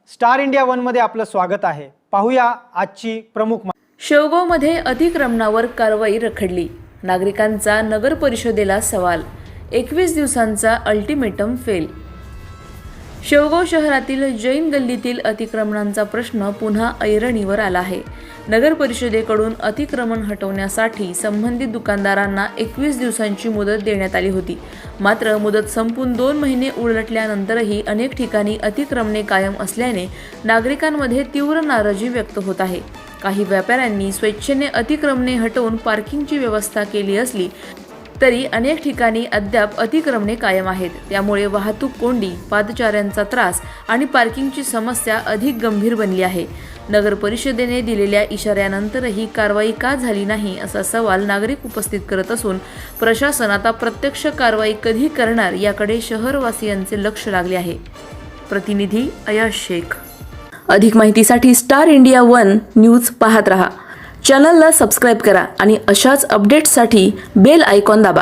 Star India one आपलं स्वागत आहे। पाहूया आजची प्रमुख शेवगावमध्ये अतिक्रमणावर कारवाई रखडली। नागरिकांचा नगर परिषदेला सवाल। 21 दिवसांचा अल्टिमेटम फेल। शेवगाव शहरातील जैन गल्लीतील अतिक्रमणांचा प्रश्न पुन्हा ऐरणीवर आला आहे। नगर परिषदेकडून अतिक्रमण हटवण्यासाठी संबंधित दुकानदारांना 21 दिवसांची मुदत देण्यात आली होती। मात्र मुदत संपून 2 महिने उलटल्यानंतरही अनेक ठिकाणी अतिक्रमणे कायम असल्याने नागरिकांमध्ये तीव्र नाराजी व्यक्त होत आहे। काही व्यापाऱ्यांनी स्वेच्छेने अतिक्रमणे हटवून पार्किंगची व्यवस्था केली असली तरी अनेक ठिकाणी अद्याप अतिक्रमणे कायम आहेत। त्यामुळे वाहतूक कोंडी, पादचाऱ्यांचा त्रास आणि पार्किंगची समस्या अधिक गंभीर बनली आहे। नगर परिषदेने दिलेल्या इशाऱ्यानंतरही कारवाई का झाली नाही असा सवाल नागरिक उपस्थित करत असून प्रशासन आता प्रत्यक्ष कारवाई कधी करणार याकडे शहरवासियांचे लक्ष लागले आहे। प्रतिनिधी अयाज शेख। अधिक माहितीसाठी स्टार इंडिया वन न्यूज पाहत रहा। चॅनलला सबस्क्राइब करा आणि अशाच अपडेट्ससाठी बेल आयकॉन दाबा।